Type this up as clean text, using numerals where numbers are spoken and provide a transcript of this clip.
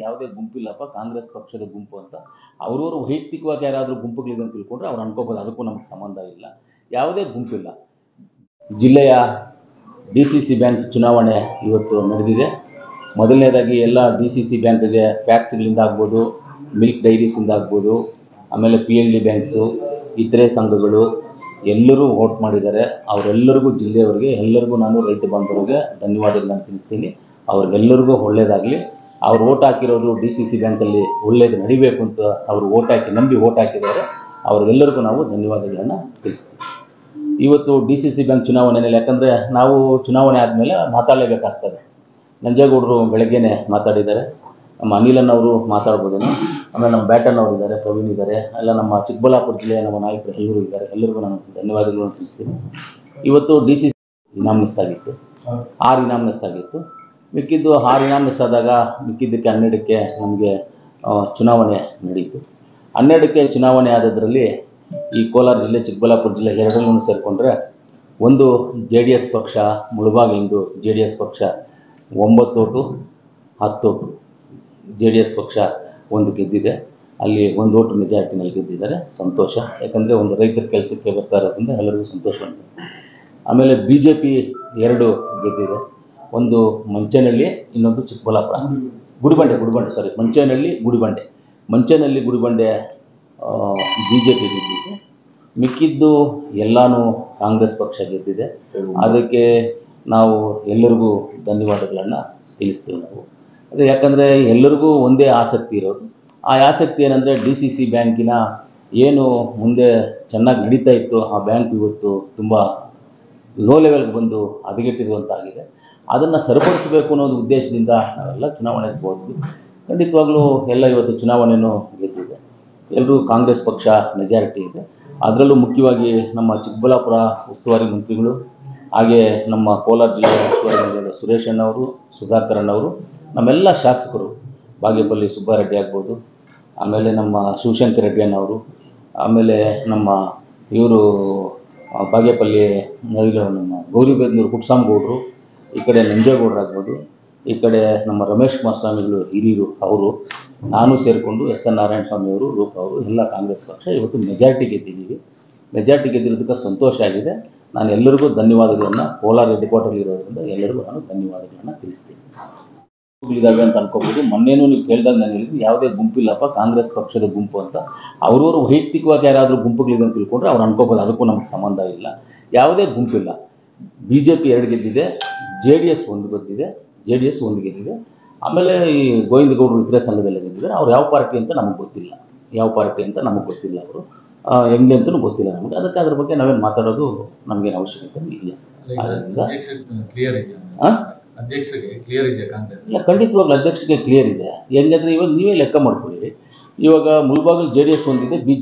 ಯಾವುದೇ ಗುಂಪಿಲ್ಲಪ್ಪ, ಕಾಂಗ್ರೆಸ್ ಪಕ್ಷದ ಗುಂಪು ಅಂತ ಅವ್ರವರು ವೈಯಕ್ತಿಕವಾಗಿ ಯಾರಾದರೂ ಗುಂಪುಗಳಿದೆ ಅಂತ ತಿಳ್ಕೊಂಡ್ರೆ ಅವ್ರು ಅನ್ಕೋಬೋದು, ಅದಕ್ಕೂ ನಮಗೆ ಸಂಬಂಧ ಇಲ್ಲ. ಯಾವುದೇ ಗುಂಪಿಲ್ಲ. ಜಿಲ್ಲೆಯ DCC ಬ್ಯಾಂಕ್ ಚುನಾವಣೆ ಇವತ್ತು ನಡೆದಿದೆ. ಮೊದಲನೇದಾಗಿ ಎಲ್ಲ DCC ಬ್ಯಾಂಕ್ಗೆ ಫ್ಯಾಕ್ಸ್ಗಳಿಂದ ಆಗ್ಬೋದು, ಮಿಲ್ಕ್ ಡೈರೀಸಿಂದ ಆಗ್ಬೋದು, ಆಮೇಲೆ PLD ಬ್ಯಾಂಕ್ಸು, ಇತರೆ ಸಂಘಗಳು ಎಲ್ಲರೂ ವೋಟ್ ಮಾಡಿದ್ದಾರೆ. ಅವರೆಲ್ಲರಿಗೂ, ಜಿಲ್ಲೆಯವರಿಗೆ ಎಲ್ಲರಿಗೂ ನಾನು ರೈತ ಬಾಂಧವರಿಗೆ ಧನ್ಯವಾದಗಳನ್ನು ತಿಳಿಸ್ತೀನಿ. ಅವ್ರಿಗೆಲ್ಲರಿಗೂ ಒಳ್ಳೆಯದಾಗಲಿ. ಅವ್ರು ವೋಟ್ ಹಾಕಿರೋರು DCC ಬ್ಯಾಂಕಲ್ಲಿ ಒಳ್ಳೇದು ನಡಿಬೇಕು ಅಂತ ಅವರು ವೋಟ್ ಹಾಕಿ ನಂಬಿ ವೋಟ್ ಹಾಕಿದ್ದಾರೆ. ಅವ್ರಿಗೆಲ್ಲರಿಗೂ ನಾವು ಧನ್ಯವಾದಗಳನ್ನು ತಿಳಿಸ್ತೀವಿ. ಇವತ್ತು DCC ಬ್ಯಾಂಕ್ ಚುನಾವಣೆಯಲ್ಲಿ, ಯಾಕಂದರೆ ನಾವು ಚುನಾವಣೆ ಆದಮೇಲೆ ಮಾತಾಡಲೇಬೇಕಾಗ್ತದೆ. ನಂಜೇಗೌಡರು ಬೆಳಗ್ಗೆನೇ ಮಾತಾಡಿದ್ದಾರೆ, ನಮ್ಮ ಅನಿಲನ್ನವರು ಮಾತಾಡ್ಬೋದೇನು, ಆಮೇಲೆ ನಮ್ಮ ಬ್ಯಾಟನ್ನವರು ಇದ್ದಾರೆ, ಪ್ರವೀಣ್ ಇದ್ದಾರೆ, ಎಲ್ಲ ನಮ್ಮ ಚಿಕ್ಕಬಳ್ಳಾಪುರ ಜಿಲ್ಲೆಯ ನಮ್ಮ ನಾಯಕರು ಎಲ್ಲರೂ ಇದ್ದಾರೆ. ಎಲ್ಲರಿಗೂ ನಾನು ಧನ್ಯವಾದಗಳನ್ನು ತಿಳಿಸ್ತೀನಿ. ಇವತ್ತು DCC ಇನಾಮ್ ಆಗಿತ್ತು, 6 ಇನಾಮ್ ಆಗಿತ್ತು. ಮಿಕ್ಕಿದ್ದು 6 ಇನಾಮ್ ಆದಾಗ ಮಿಕ್ಕಿದ್ದಕ್ಕೆ 12ಕ್ಕೆ ನಮಗೆ ಚುನಾವಣೆ ನಡೀತು. 12ಕ್ಕೆ ಚುನಾವಣೆ ಆದದ್ರಲ್ಲಿ ಈ ಕೋಲಾರ ಜಿಲ್ಲೆ, ಚಿಕ್ಕಬಳ್ಳಾಪುರ ಜಿಲ್ಲೆ ಎರಡನ್ನೂ ಸೇರಿಕೊಂಡ್ರೆ ಒಂದು JDS ಪಕ್ಷ, ಮುಳಬಾಗಿಲಿಂದು JDS ಪಕ್ಷ 9 ಓಟು 10 ಓಟು. JDS ಪಕ್ಷ ಒಂದು ಗೆದ್ದಿದೆ. ಅಲ್ಲಿ 1 ಓಟು ಮೆಜಾರಿಟಿನಲ್ಲಿ ಗೆದ್ದಿದ್ದಾರೆ. ಸಂತೋಷ, ಯಾಕಂದರೆ ಒಂದು ರೈತರ ಕೆಲಸಕ್ಕೆ ಬರ್ತಾ ಇರೋದ್ರಿಂದ ಎಲ್ಲರಿಗೂ ಸಂತೋಷ ಉಂಟು. ಆಮೇಲೆ BJP 2 ಗೆದ್ದಿದೆ. ಒಂದು ಮಂಚೇನಹಳ್ಳಿ, ಇನ್ನೊಂದು ಚಿಕ್ಕಬಳ್ಳಾಪುರ. ಮಂಚೇನಹಳ್ಳಿ ಗುಡಿಬಂಡೆ BJP ಗೆದ್ದಿದೆ. ಮಿಕ್ಕಿದ್ದು ಎಲ್ಲನೂ ಕಾಂಗ್ರೆಸ್ ಪಕ್ಷ ಗೆದ್ದಿದೆ. ಅದಕ್ಕೆ ನಾವು ಎಲ್ಲರಿಗೂ ಧನ್ಯವಾದಗಳನ್ನು ತಿಳಿಸ್ತೀವಿ ನಾವು. ಅದೇ, ಯಾಕಂದರೆ ಎಲ್ಲರಿಗೂ ಒಂದೇ ಆಸಕ್ತಿ ಇರೋದು. ಆ ಆಸಕ್ತಿ ಏನಂದರೆ DCC ಬ್ಯಾಂಕಿನ ಏನು ಮುಂದೆ ಚೆನ್ನಾಗಿ ನಡೀತಾ ಇತ್ತು, ಆ ಬ್ಯಾಂಕ್ ಇವತ್ತು ತುಂಬ ಲೋ ಲೆವೆಲ್ಗೆ ಬಂದು ಹದಗೆಟ್ಟಿರುವಂತಾಗಿದೆ. ಅದನ್ನು ಸರಿಪಡಿಸಬೇಕು ಅನ್ನೋದು ಉದ್ದೇಶದಿಂದ ನಾವೆಲ್ಲ ಚುನಾವಣೆಗೆ ಹೋದ್ವಿ. ಖಂಡಿತವಾಗ್ಲೂ ಎಲ್ಲ ಇವತ್ತು ಚುನಾವಣೆಯೂ ಗೆದ್ದಿದೆ. ಎಲ್ಲರೂ ಕಾಂಗ್ರೆಸ್ ಪಕ್ಷ ಮೆಜಾರಿಟಿ ಇದೆ. ಅದರಲ್ಲೂ ಮುಖ್ಯವಾಗಿ ನಮ್ಮ ಚಿಕ್ಕಬಳ್ಳಾಪುರ ಉಸ್ತುವಾರಿ ಮಂತ್ರಿಗಳು, ಹಾಗೆ ನಮ್ಮ ಕೋಲಾರ ಜಿಲ್ಲೆಯ ಉಸ್ತುವಾರಿ ಮಂತ್ರಿಗಳು ಸುರೇಶ್ ಅಣ್ಣವರು, ಸುಧಾಕರ್ ಅಣ್ಣವರು, ನಮ್ಮೆಲ್ಲ ಶಾಸಕರು, ಬಾಗೇಪಲ್ಲಿ ಸುಬ್ಬಾರೆಡ್ಡಿ ಆಗ್ಬೋದು, ಆಮೇಲೆ ನಮ್ಮ ಶಿವಶಂಕರ್ ರೆಡ್ಡಿ ಅಣ್ಣವರು, ಆಮೇಲೆ ನಮ್ಮ ಇವರು ಬಾಗೇಪಲ್ಲಿ ನಮ್ಮ ಗೌರಿಬಿದನೂರು ಪುಟ್ಟಸ್ವಾಮಿಗೌಡರು, ಈ ಕಡೆ ನಂಜೇಗೌಡರು ಆಗ್ಬೋದು, ಈ ಕಡೆ ನಮ್ಮ ರಮೇಶ್ ಕುಮಾರ್ ಸ್ವಾಮಿಗಳು ಹಿರಿಯರು, ಅವರು, ನಾನು ಸೇರಿಕೊಂಡು SN ನಾರಾಯಣ ಸ್ವಾಮಿಯವರು, ರೂಪ ಅವರು, ಎಲ್ಲ ಕಾಂಗ್ರೆಸ್ ಪಕ್ಷ ಇವತ್ತು ಮೆಜಾರಿಟಿ ಗೆದ್ದಿದ್ದೀವಿ. ಮೆಜಾರಿಟಿ ಗೆದ್ದಿರೋದಕ್ಕೆ ಸಂತೋಷ ಆಗಿದೆ. ನಾನು ಎಲ್ಲರಿಗೂ ಧನ್ಯವಾದಗಳನ್ನು, ಕೋಲಾರ ಹೆಡ್ ಕ್ವಾರ್ಟರ್ ಇರೋದ್ರಿಂದ ಎಲ್ಲರಿಗೂ ನಾನು ಧನ್ಯವಾದಗಳನ್ನು ತಿಳಿಸ್ತೀನಿ. ಇದ್ದಾವೆ ಅಂತ ಅನ್ಕೋಬೋದು. ಮೊನ್ನೆನೂ ನೀವು ಕೇಳಿದಾಗ ನಾನು ಹೇಳಿದ್ವಿ, ಯಾವುದೇ ಗುಂಪಿಲ್ಲಪ್ಪ, ಕಾಂಗ್ರೆಸ್ ಪಕ್ಷದ ಗುಂಪು ಅಂತ. ಅವ್ರವರು ವೈಯಕ್ತಿಕವಾಗಿ ಯಾರಾದರೂ ಗುಂಪುಗಳಿದೆ ಅಂತ ತಿಳ್ಕೊಂಡ್ರೆ ಅವ್ರು ಅನ್ಕೋಬೋದು, ಅದಕ್ಕೂ ನಮಗೆ ಸಂಬಂಧ ಇಲ್ಲ. ಯಾವುದೇ ಗುಂಪಿಲ್ಲ. BJP 2 ಗೆದ್ದಿದೆ, JDS 1 ಗೆದ್ದಿದೆ. ಆಮೇಲೆ ಈ ಗೋವಿಂದಗೌಡರು ಇತರೆ ಸಂಘದಲ್ಲಿ ಗೆದ್ದಿದ್ದಾರೆ. ಅವ್ರು ಯಾವ ಪಾರ್ಟಿ ಅಂತ ನಮಗೆ ಗೊತ್ತಿಲ್ಲ, ಅವರು ಹೆಂಗೆ ಅಂತಲೂ ಗೊತ್ತಿಲ್ಲ ನಮಗೆ. ಅದಕ್ಕೆ ಅದ್ರ ಬಗ್ಗೆ ನಾವೇನು ಮಾತಾಡೋದು ನಮಗೇನು ಅವಶ್ಯಕತೆ ಇಲ್ಲ. ಇಲ್ಲ, ಖಂಡಿತವಾಗ್ಲೂ ಅಧ್ಯಕ್ಷರಿಗೆ ಕ್ಲಿಯರ್ ಇದೆ. ಹೆಂಗಂದರೆ ಇವಾಗ ನೀವೇ ಲೆಕ್ಕ ಮಾಡ್ಕೊಳ್ಳಿ. ಇವಾಗ ಮುಳಬಾಗಿಲು JDS 1 ಇದೆ,